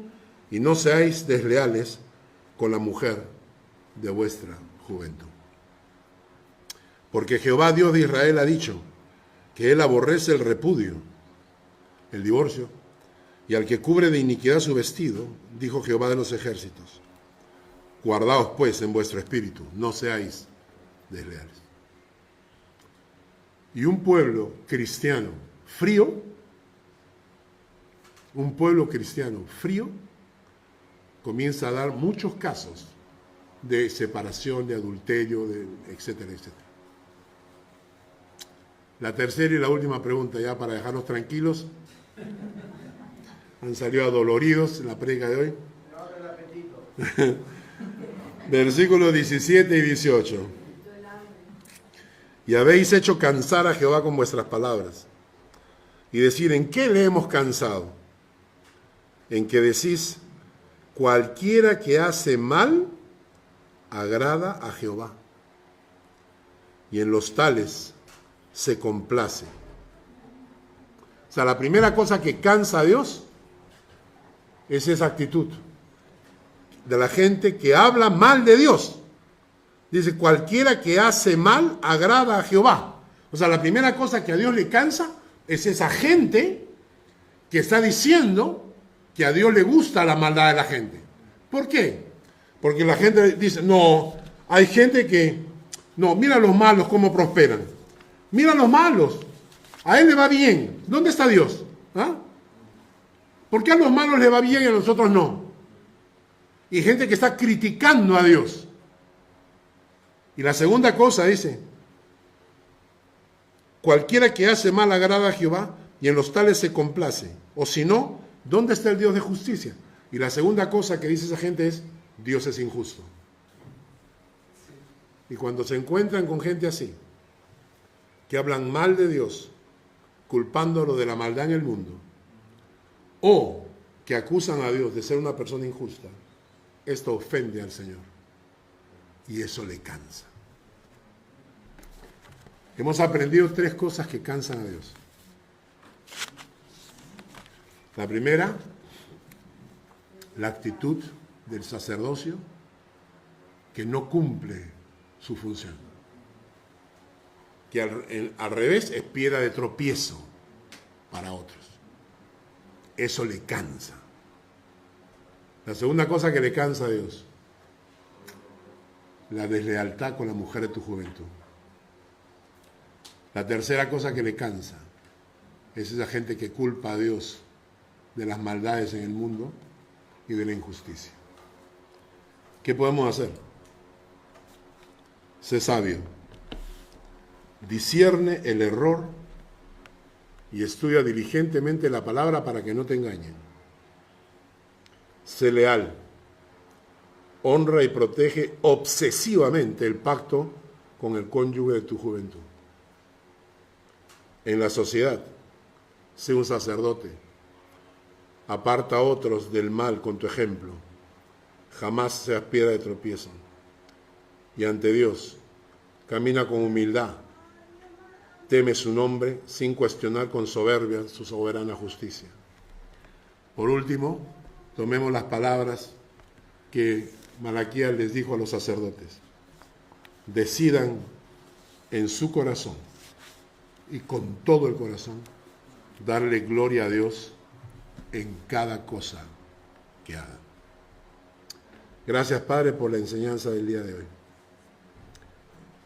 y no seáis desleales con la mujer de vuestra juventud. Porque Jehová Dios de Israel ha dicho que él aborrece el repudio, el divorcio, y al que cubre de iniquidad su vestido, dijo Jehová de los ejércitos. Guardaos pues en vuestro espíritu, no seáis desleales. Y un pueblo cristiano frío, comienza a dar muchos casos de separación, de adulterio, etcétera, etcétera. La tercera y la última pregunta, ya para dejarnos tranquilos. Han salido adoloridos en la predica de hoy. Versículos 17 y 18. Y habéis hecho cansar a Jehová con vuestras palabras. Y decir, ¿en qué le hemos cansado? En que decís, cualquiera que hace mal, agrada a Jehová. Y en los tales se complace. O sea, la primera cosa que cansa a Dios es esa actitud de la gente que habla mal de Dios. Dice, cualquiera que hace mal agrada a Jehová. O sea, la primera cosa que a Dios le cansa es esa gente que está diciendo que a Dios le gusta la maldad de la gente. ¿Por qué? Porque la gente dice, no, hay gente que, no, mira los malos cómo prosperan. Mira los malos, a él le va bien. ¿Dónde está Dios? ¿Ah? ¿Por qué a los malos le va bien y a nosotros no? Y gente que está criticando a Dios. Y la segunda cosa dice, cualquiera que hace mal agrada a Jehová y en los tales se complace. O si no, ¿dónde está el Dios de justicia? Y la segunda cosa que dice esa gente es, Dios es injusto. Y cuando se encuentran con gente así, que hablan mal de Dios, culpándolo de la maldad en el mundo, o que acusan a Dios de ser una persona injusta, esto ofende al Señor. y eso le cansa. Hemos aprendido 3 cosas que cansan a Dios. La primera, la actitud del sacerdocio que no cumple su función. Que al revés es piedra de tropiezo para otros. Eso le cansa. La segunda cosa que le cansa a Dios, la deslealtad con la mujer de tu juventud. La tercera cosa que le cansa es esa gente que culpa a Dios de las maldades en el mundo y de la injusticia. ¿Qué podemos hacer? Sé sabio, discierne el error y estudia diligentemente la palabra para que no te engañen. Sé leal, honra y protege obsesivamente el pacto con el cónyuge de tu juventud. En la sociedad, sé un sacerdote, aparta a otros del mal con tu ejemplo, jamás seas piedra de tropiezo. Y ante Dios, camina con humildad, teme su nombre sin cuestionar con soberbia su soberana justicia. Por último, tomemos las palabras que Malaquías les dijo a los sacerdotes. Decidan en su corazón y con todo el corazón darle gloria a Dios en cada cosa que hagan. Gracias, Padre, por la enseñanza del día de hoy.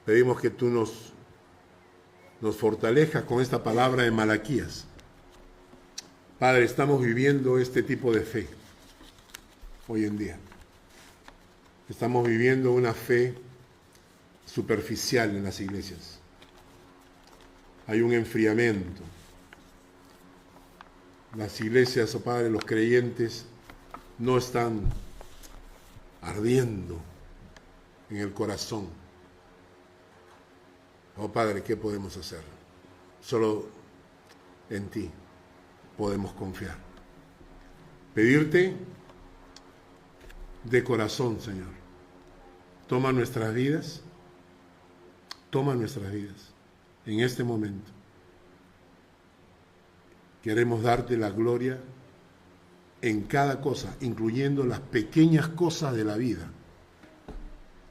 Pedimos que tú nos fortalezcas con esta palabra de Malaquías. Padre, estamos viviendo este tipo de fe hoy en día. Estamos viviendo una fe superficial en las iglesias. Hay un enfriamiento. Las iglesias, oh Padre, los creyentes no están ardiendo en el corazón. Oh Padre, ¿qué podemos hacer? Solo en ti podemos confiar. Pedirte de corazón, Señor. Toma nuestras vidas en este momento. Queremos darte la gloria en cada cosa, incluyendo las pequeñas cosas de la vida.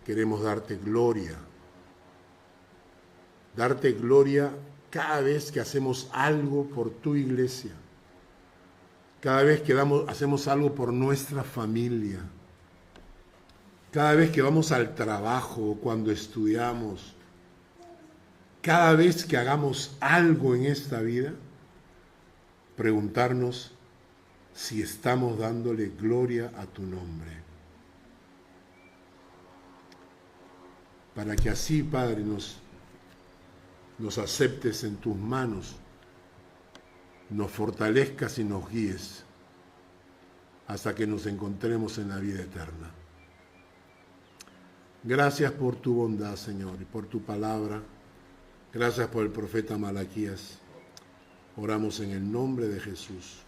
Queremos darte gloria cada vez que hacemos algo por tu iglesia, cada vez que hacemos algo por nuestra familia, cada vez que vamos al trabajo, cuando estudiamos, cada vez que hagamos algo en esta vida, preguntarnos si estamos dándole gloria a tu nombre. Para que así, Padre, nos aceptes en tus manos, nos fortalezcas y nos guíes hasta que nos encontremos en la vida eterna. Gracias por tu bondad, Señor, y por tu palabra. Gracias por el profeta Malaquías. Oramos en el nombre de Jesús.